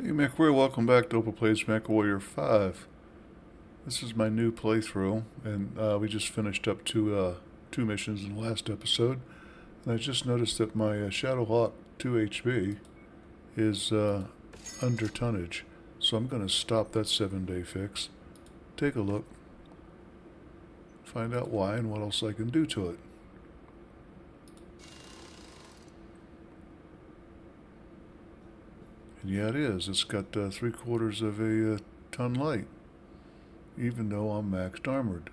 Hey Mechwarrior, welcome back to Mechwarrior 5. This is my new playthrough, and we just finished up two missions in the last episode. And I just noticed that my Shadowhawk 2 HB is under tonnage, so I'm going to stop that 7-day fix, take a look, find out why and what else I can do to it. And yeah, it is. It's got 3/4 of a ton light, even though I'm maxed armored.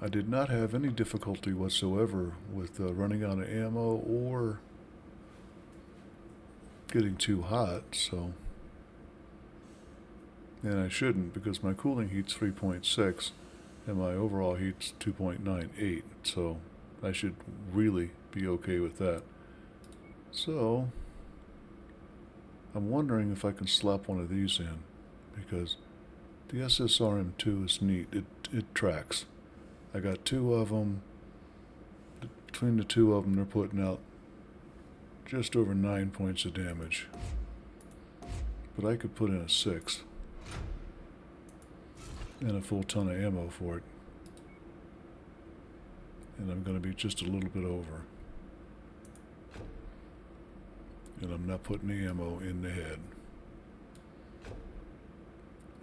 I did not have any difficulty whatsoever with running out of ammo or getting too hot, so... And I shouldn't, because my cooling heat's 3.6 and my overall heat's 2.98, so I should really be okay with that. So... I'm wondering if I can slap one of these in, because the SSRM2 is neat. It tracks. I got two of them. Between the two of them, they're putting out just over 9 points of damage. But I could put in a 6 and a full ton of ammo for it. And I'm going to be just a little bit over. And I'm not putting the ammo in the head.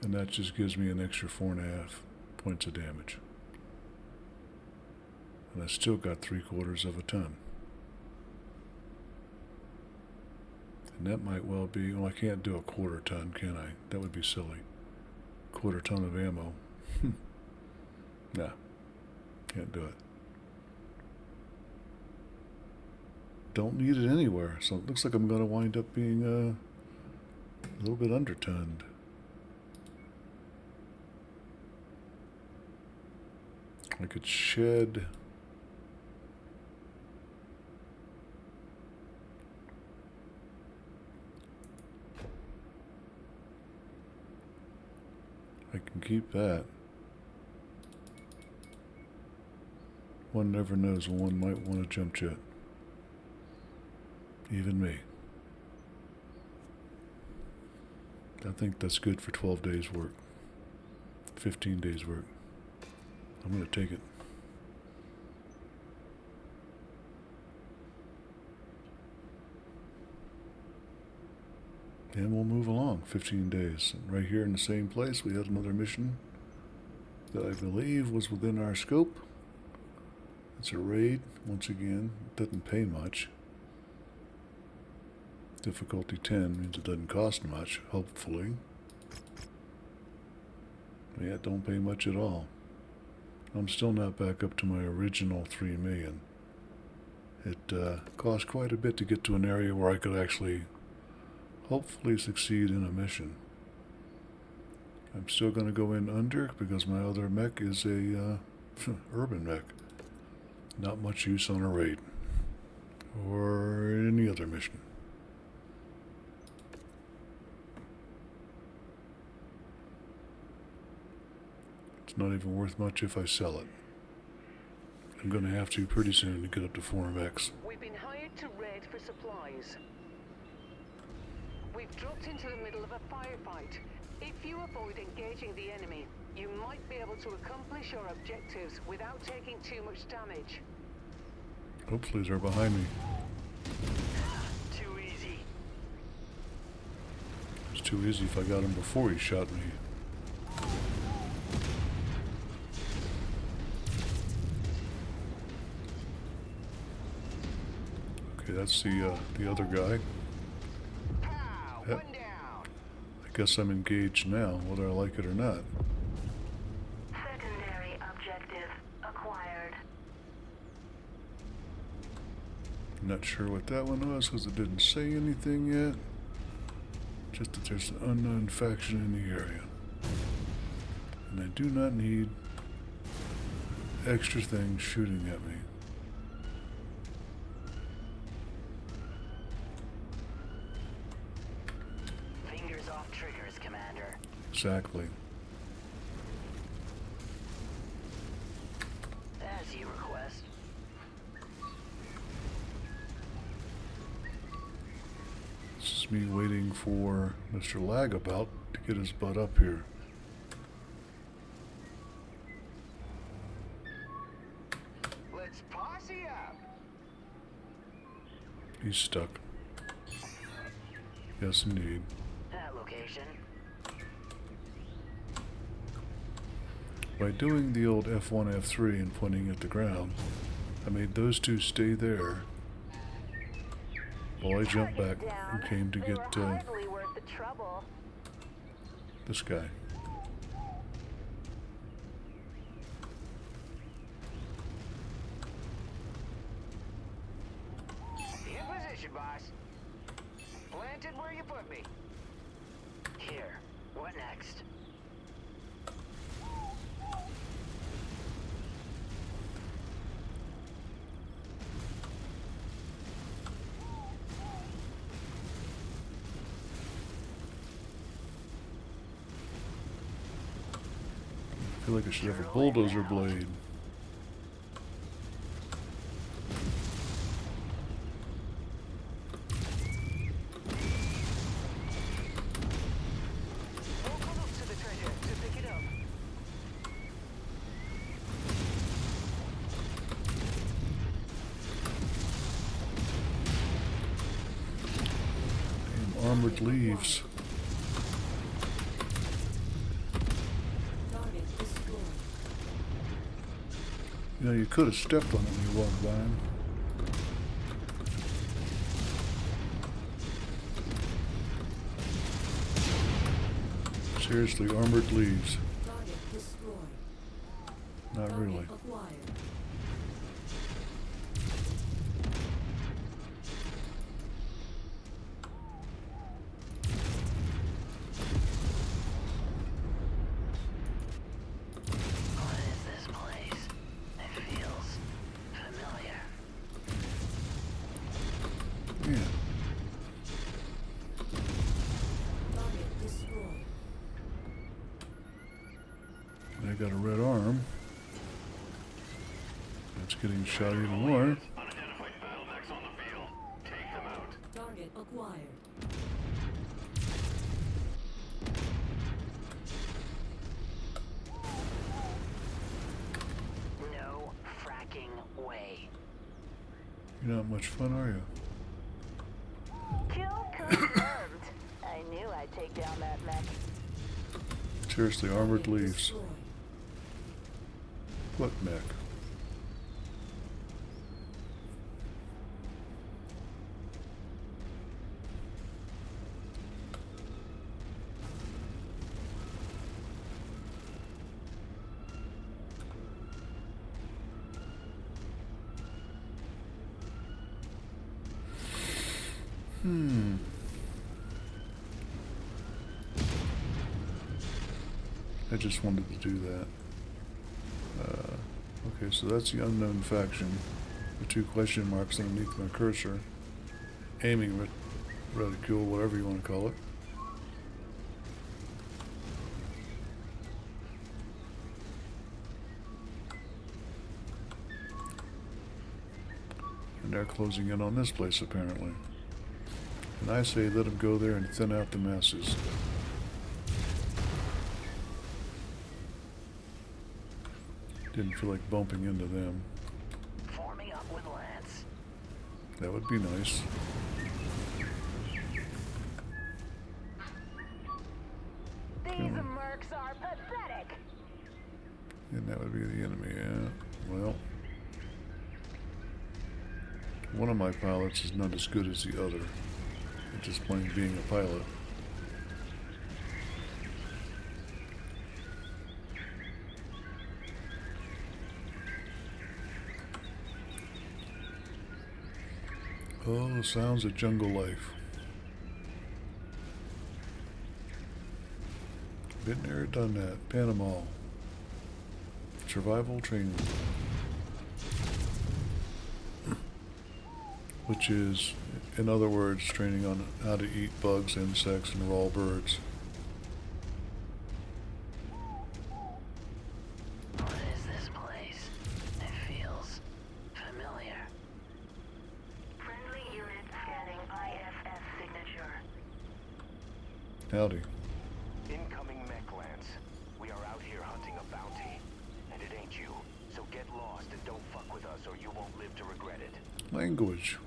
And that just gives me an extra 4.5 points of damage. And I still got 3/4 of a ton. And that might well be, well, I can't do a 1/4 ton, can I? That would be silly. 1/4 ton of ammo. Nah, can't do it. Don't need it anywhere, so it looks like I'm going to wind up being a little bit undertonned. I could shed... I can keep that. One never knows when one might want to jump jet. Even me. I think that's good for 12 days work. 15 days work. I'm going to take it. And we'll move along. 15 days. And right here in the same place, we had another mission that I believe was within our scope. It's a raid. Once again, doesn't pay much. Difficulty 10 means it doesn't cost much, hopefully. Yeah, it don't pay much at all. I'm still not back up to my original 3 million. It cost quite a bit to get to an area where I could actually hopefully succeed in a mission. I'm still going to go in under because my other mech is a urban mech. Not much use on a raid or any other mission. It's not even worth much if I sell it. I'm going to have to pretty soon to get up to 4MX. We've been hired to raid for supplies. We've dropped into the middle of a firefight. If you avoid engaging the enemy, you might be able to accomplish your objectives without taking too much damage. Hopefully they're behind me. Too easy. It's too easy if I got him before he shot me. Okay, that's the other guy. Yep. One down. I guess I'm engaged now, whether I like it or not. Secondary objective acquired. Not sure what that one was because it didn't say anything yet. Just that there's an unknown faction in the area. And I do not need extra things shooting at me. Fingers off triggers, Commander. Exactly. As you request. This is me waiting for Mr. Lagabout to get his butt up here. Let's posse up. He's stuck. Yes, indeed. That location. By doing the old F1, F3 and pointing at the ground, I made those two stay there while I jumped back and came to get Hardly worth the trouble. this guy. In position, boss. Planted where you put me. Here. What next? I feel like I should have a bulldozer blade. We'll come up to the treasure to pick it up. And armored leaves. You know, you could have stepped on it when you walked by him. Seriously, armored leaves. Target destroyed. Not Target really. acquired. What is this place? It feels familiar. Yeah. Target destroyed. I got a red arm. That's getting shot even more. Unidentified battlemechs on the field. Take them out. Target acquired. No fracking way. You're not much fun, are you? Kill confirmed. I knew I'd take down that mech. Seriously, armored Target leaves. destroyed. What mech? I just wanted to do that. Okay, so that's the unknown faction. The two question marks underneath my cursor. Aiming reticule, whatever you want to call it. And they're closing in on this place, apparently. And I say let them go there and thin out the masses. Didn't feel like bumping into them. Forming up with Lance. That would be nice. These Hmm. mercs are pathetic. And that would be the enemy, yeah. Well, one of my pilots is not as good as the other. It's just plain being a pilot. Oh, the sounds of jungle life. Been there, done that. Panama. Survival training. Which is, in other words, training on how to eat bugs, insects, and raw birds. What is this place? It feels familiar. Friendly unit scanning IFS signature. Howdy. Incoming mech lance. We are out here hunting a bounty. And it ain't you. So get lost and don't fuck with us or you won't live to regret it. Language.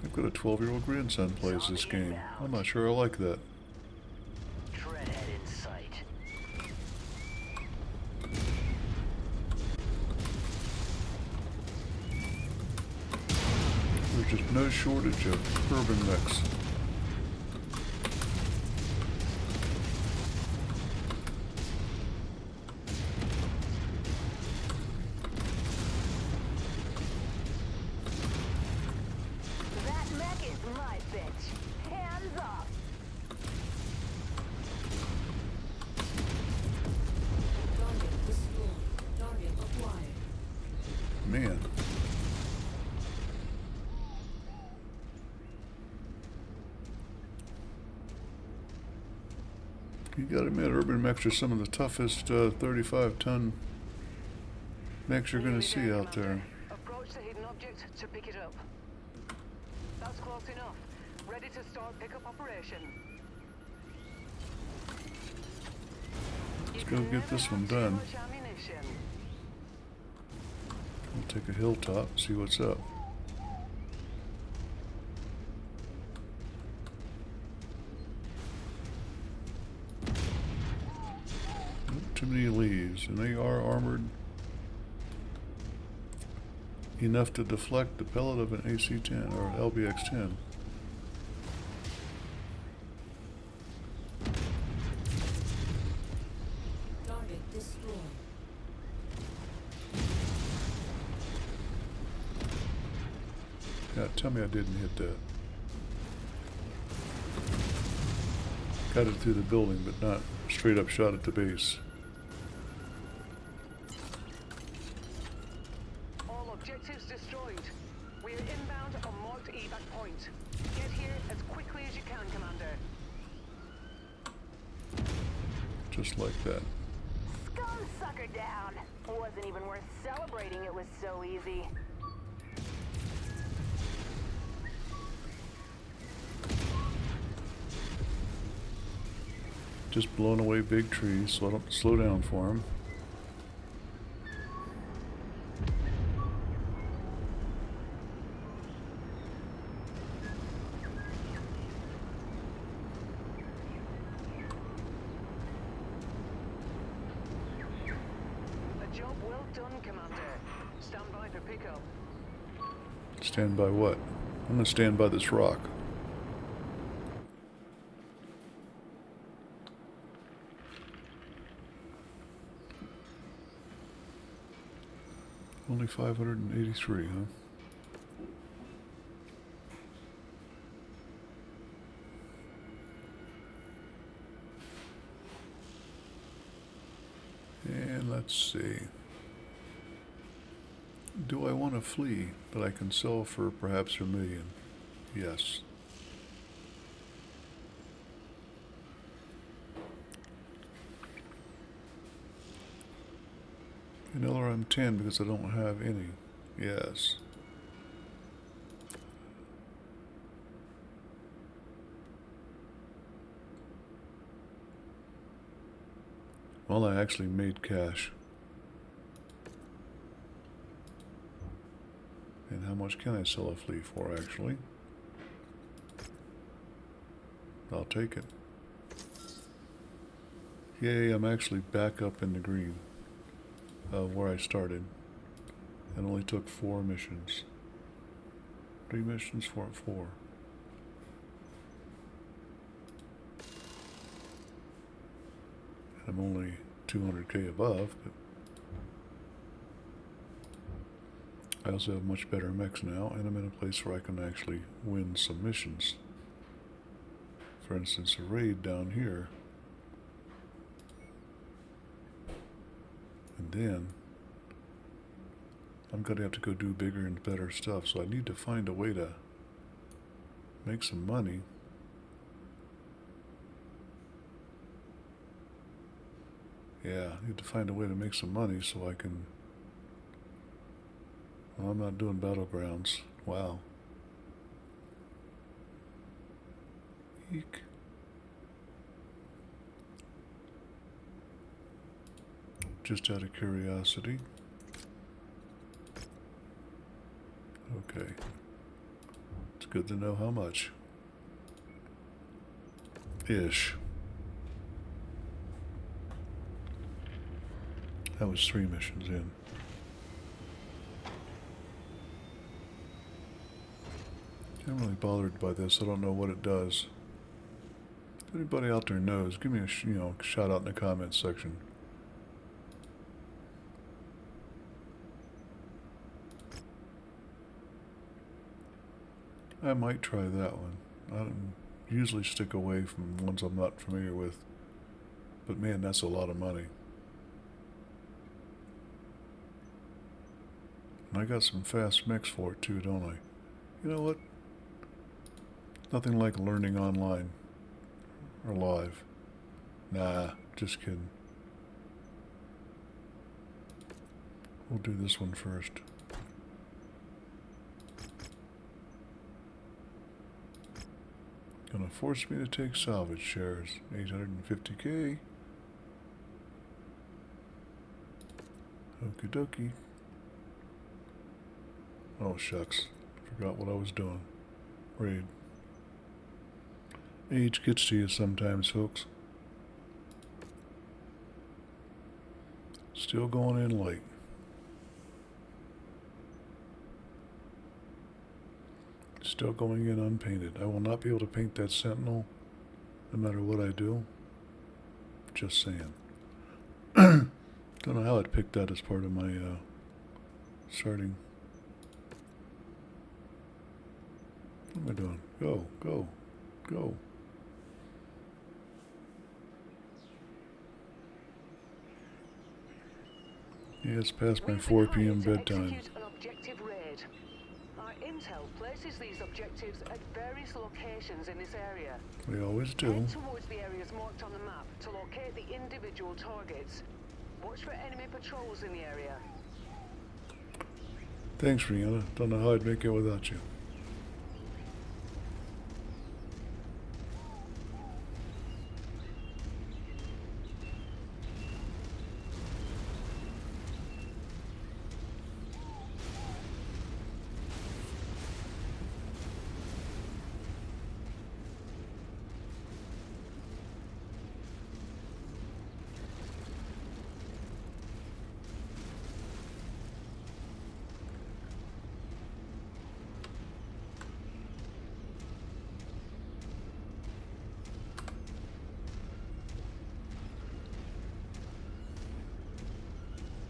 I've got a 12-year-old grandson plays this game. I'm not sure I like that. Treadhead in sight. There's just no shortage of urban mechs. That mech is my bitch. Hands off. Target destroyed. Target acquired. Man. You gotta admit, urban mechs are some of the toughest 35-ton mechs you're gonna see out there. Approach the hidden object to pick it up. That's close enough. Ready to start pickup operation. Let's go get this one done. We'll take a hilltop and see what's up. Too many leaves, and they are armored enough to deflect the pellet of an AC-10 or LBX-10. Target destroyed. Yeah, tell me I didn't hit that. Got it through the building, but not straight up shot at the base. All objectives destroyed. We're inbound on marked evac point. Get here as quickly as you can, Commander. Just like that. Scum sucker down. Wasn't even worth celebrating. It was so easy. Just blowing away big trees, so I don't slow down for them. A job well done, Commander. Stand by for pickup. Stand by what? I'm gonna stand by this rock. Only 583, huh? And let's see. Do I want to flee that I can sell for perhaps $1 million? Yes. Another M10 because I don't have any. Yes. Well, I actually made cash. And how much can I sell a flea for, actually? I'll take it. Yay, I'm actually back up in the green of where I started. It only took 4 missions. 3 missions, 4. I'm only 200k above, but I also have much better mechs now, and I'm in a place where I can actually win some missions. For instance, a raid down here. And then I'm going to have to go do bigger and better stuff, so I need to find a way to make some money. Yeah, I need to find a way to make some money so I can... Well, I'm not doing battlegrounds. Wow. Eek. Just out of curiosity. Okay. It's good to know how much. Ish. That was 3 missions in. I'm really bothered by this. I don't know what it does. If anybody out there knows, give me a shout out in the comments section. I might try that one. I don't usually stick away from ones I'm not familiar with. But man, that's a lot of money. And I got some fast mechs for it too, don't I? You know what? Nothing like learning online. Or live. Nah, just kidding. We'll do this one first. Gonna force me to take salvage shares. 850k. Okie dokie. Oh shucks. Forgot what I was doing. Raid. Age gets to you sometimes, folks. Still going in late. Still going in unpainted. I will not be able to paint that sentinel no matter what I do. Just saying. Don't know how I'd pick that as part of my starting. What am I doing? Go, go, go. Yeah, it's past my 4 p.m. bedtime. Execute an objective raid. Our intel places these objectives at various locations in this area. We always do. Head towards the areas marked on the map to locate the individual targets. Watch for enemy patrols in the area. Thanks, Rihanna. Don't know how I'd make it without you.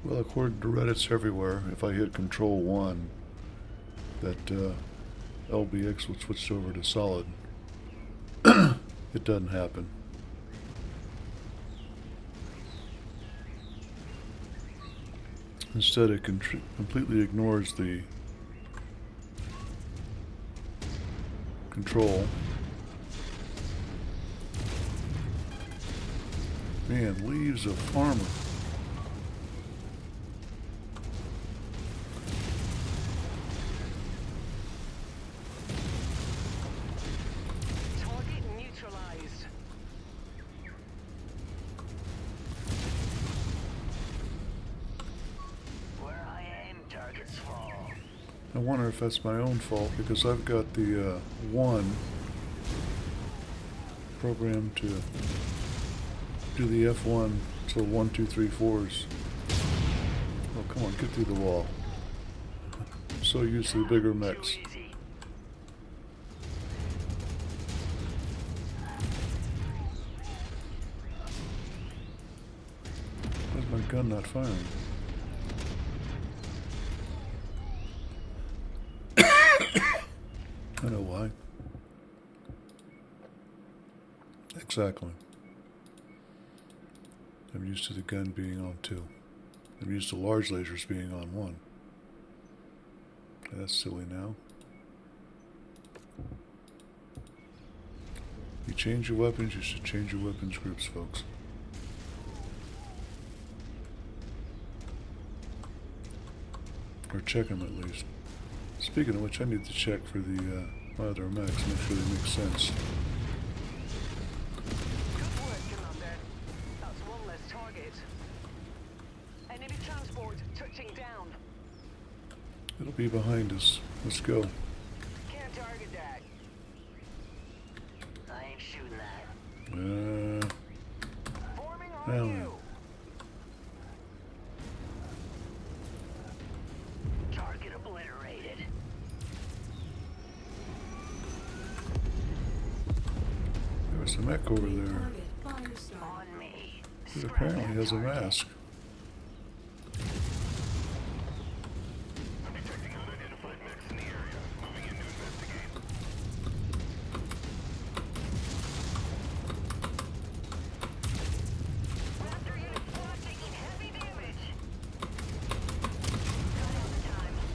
Well, according to Reddit's everywhere, if I hit Control 1, that LBX would switch over to solid. It doesn't happen. Instead, it completely ignores the control. Man, leaves of armor. I wonder if that's my own fault, because I've got the 1 programmed to do the F1, so 1, 2, 3, 4s. Oh, come on, get through the wall. I'm so used to the bigger mechs. Why's my gun not firing? I know why. Exactly. I'm used to the gun being on 2. I'm used to large lasers being on 1. That's silly now. You change your weapons, you should change your weapons groups, folks. Or check them at least. Speaking of which, I need to check for the my other mechs, make sure they make sense. be behind us. Let's go. Can't target that. I ain't shooting that. Forming on Now you. Target obliterated. there was a mech over there. Target fire started. On me. It apparently has a mask. Detecting unidentified mechs in the area. Moving in to investigate. Raptor unit squad taking heavy damage.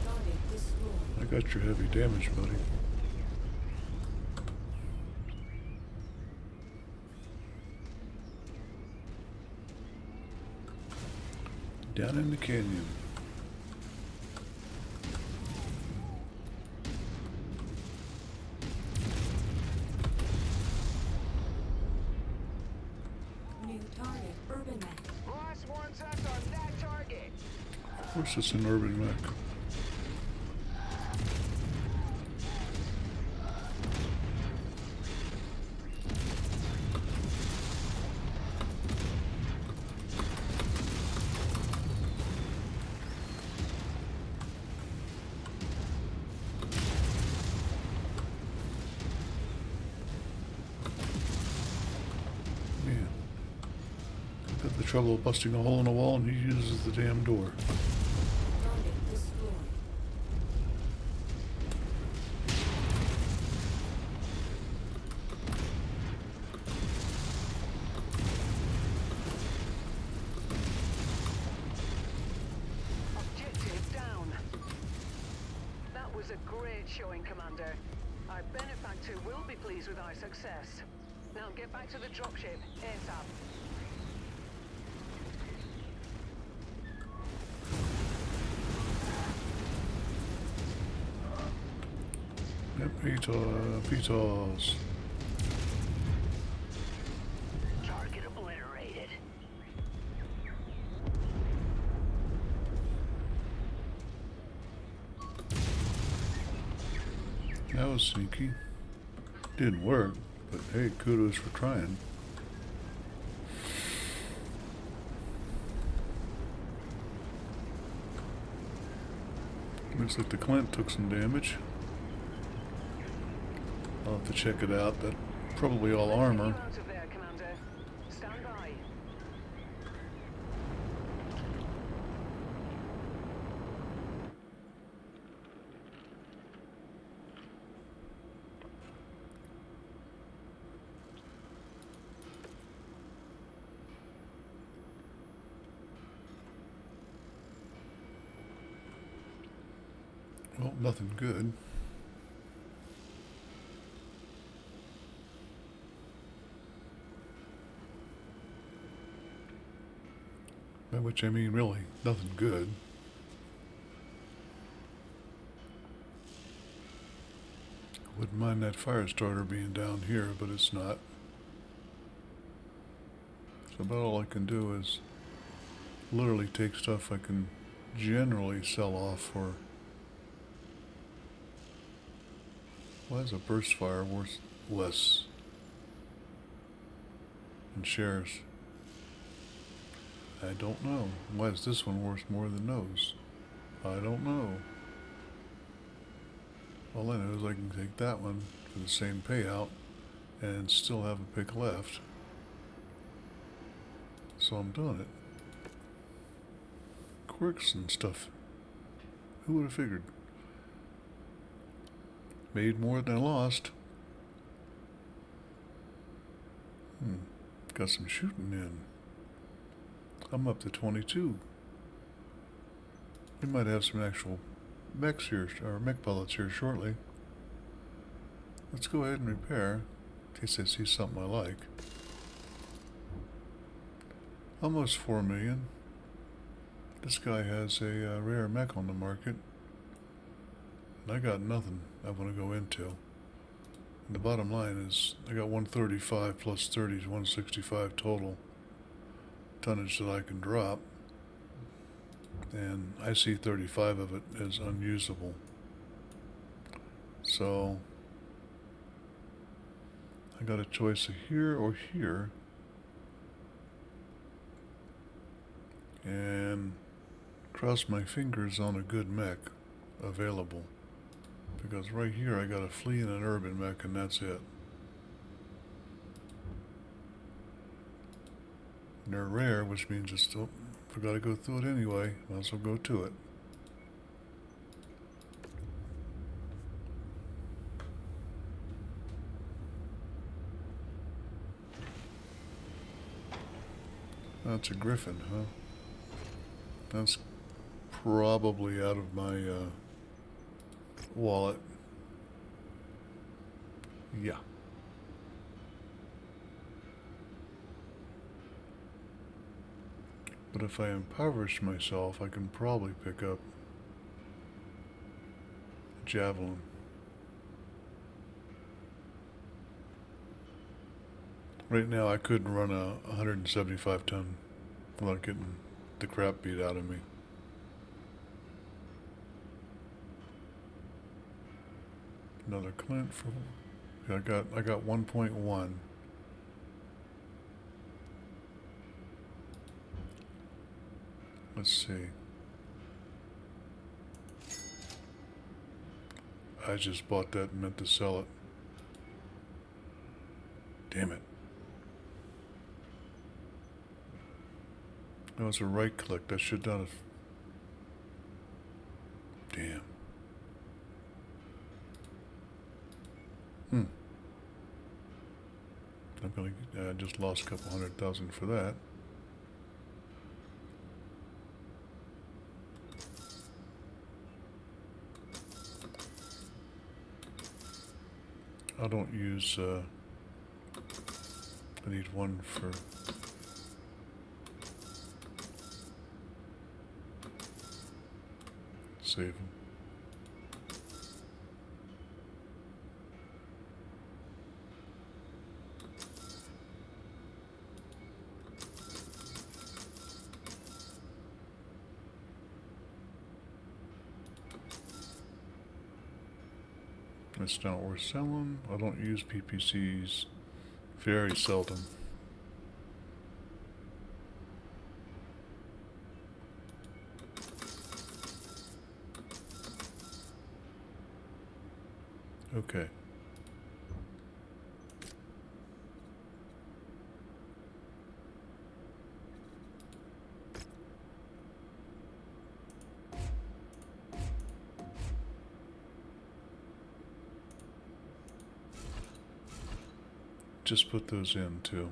Target destroyed. I got your heavy damage, buddy. Down in the canyon. New target urban mech. Boss wants us on that target. Of course it's an urban mech. Man. Got the trouble of busting a hole in the wall and he uses the damn door. Target destroyed. Objective down. That was a great showing, Commander. Our benefactor will be pleased with our success. Now get back to the dropship, ASAP. Yep, Pitos. Target obliterated. That was sneaky. Didn't work, but hey, kudos for trying. Looks like the Clint took some damage. I'll have to check it out. That's probably all armor. You out of there, Commander. Stand by. Well, nothing good. By which I mean really nothing good. Wouldn't mind that fire starter being down here, but it's not. So about all I can do is literally take stuff I can generally sell off for. Why is a burst fire worth less in shares? I don't know. Why is this one worth more than those? I don't know. All I know is I can take that one for the same payout and still have a pick left. So I'm doing it. Quirks and stuff. Who would have figured? Made more than I lost. Got some shooting in. I'm up to 22. We might have some actual mechs here, or mech pellets here shortly. Let's go ahead and repair, in case I see something I like. Almost 4 million. This guy has a rare mech on the market. And I got nothing I want to go into. And the bottom line is, I got 135 plus 30 is 165 total tonnage that I can drop. and I see 35 of it as unusable. So I got a choice of here or here, and cross my fingers on a good mech available, because right here I got a flea and an urban mech, and that's it. And they're rare, which means it's still, if I gotta go through it anyway, might as well go to it. That's a griffin, huh? That's probably out of my wallet. Yeah. But if I impoverish myself, I can probably pick up a javelin. Right now I couldn't run a 175 ton without getting the crap beat out of me. Another Clint for, I got 1.1. Let's see. I just bought that and meant to sell it. Damn it. That was a right click. That should not have. Damn. I'm gonna. I just lost a couple $100,000 for that. I don't use. I need one for. Save them. It's not worth selling. I don't use PPCs very seldom. Okay. Just put those in too.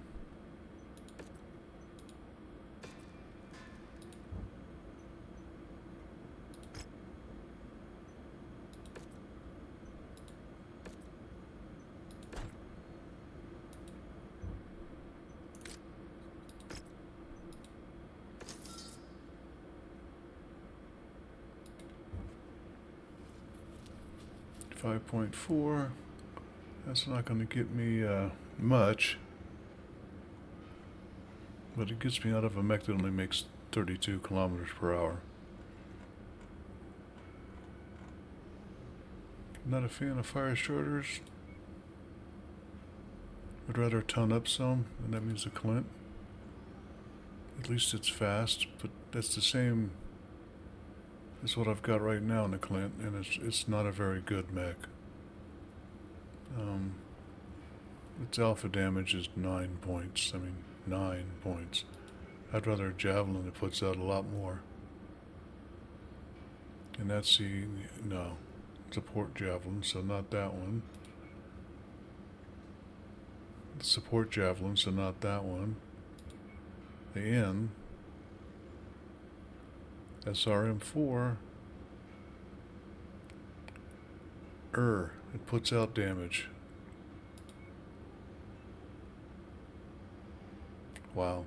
.4. That's not going to get me much, but it gets me out of a mech that only makes 32 kilometers per hour. Not a fan of fire starters. Would rather ton up some, and that means a Clint. At least it's fast, but that's the same as what I've got right now in the Clint, and it's not a very good mech. Its alpha damage is 9 points. I mean, 9 points. I'd rather a javelin that puts out a lot more. And that's the, no, support javelin, so not that one. Support javelin, so not that one. The N, SRM4, it puts out damage. Wow.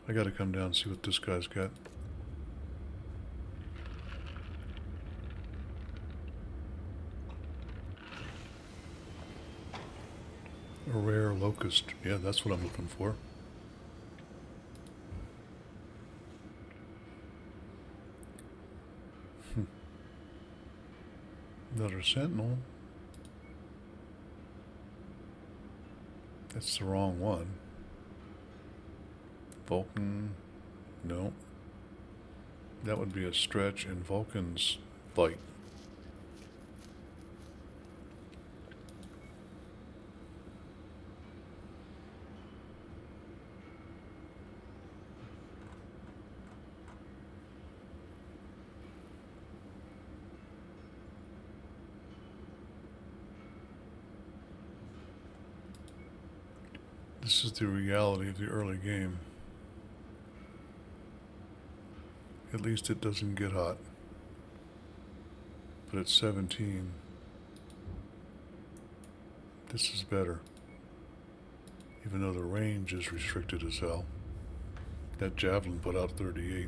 I gotta come down and see what this guy's got. A rare locust. Yeah, that's what I'm looking for. Another sentinel. That's the wrong one. Vulcan. No. That would be a stretch in Vulcan's bite. This is the reality of the early game. At least it doesn't get hot. But at 17, this is better. Even though the range is restricted as hell. That javelin put out 38.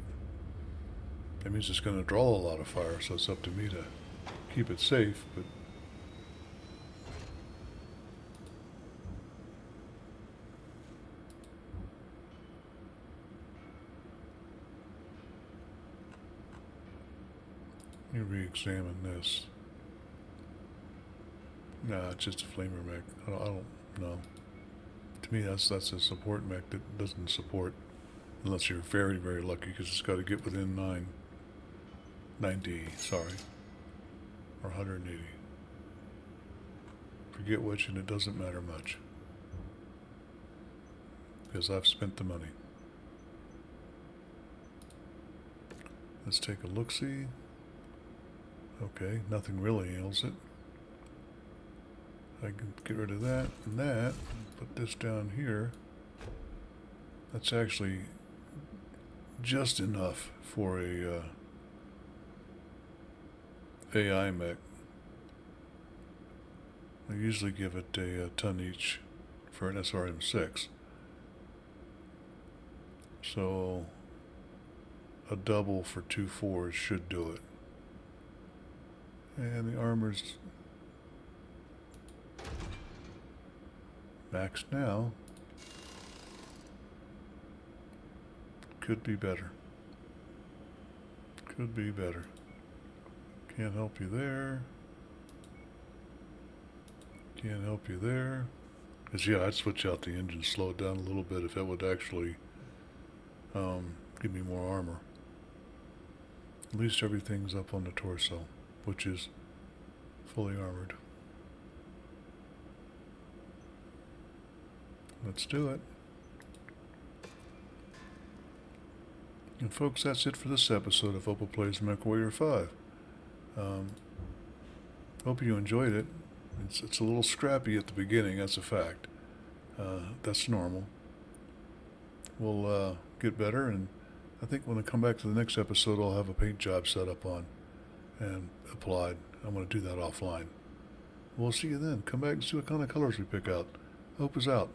That means it's going to draw a lot of fire, so it's up to me to keep it safe, but let me re-examine this. Nah, it's just a flamer mech. I don't know. To me, that's a support mech that doesn't support, unless you're very, very lucky, because it's got to get within 90, sorry, or 180. Forget which, and it doesn't matter much, because I've spent the money. Let's take a look-see. Okay, nothing really ails it. I can get rid of that and that. Put this down here. That's actually just enough for a AI mech. I usually give it a ton each for an SRM6. So a double for 2 4s should do it. And the armor's maxed now. Could be better. Could be better. Can't help you there. Can't help you there. Because, yeah, I'd switch out the engine, slow it down a little bit if that would actually give me more armor. At least everything's up on the torso, which is fully armored. Let's do it. And folks, that's it for this episode of Opal Plays MechWarrior 5. Hope you enjoyed it. It's a little scrappy at the beginning, that's a fact. That's normal. We'll get better, and I think when I come back to the next episode, I'll have a paint job set up on and applied. I'm going to do that offline. We'll see you then. Come back and see what kind of colors we pick out. Hope is out.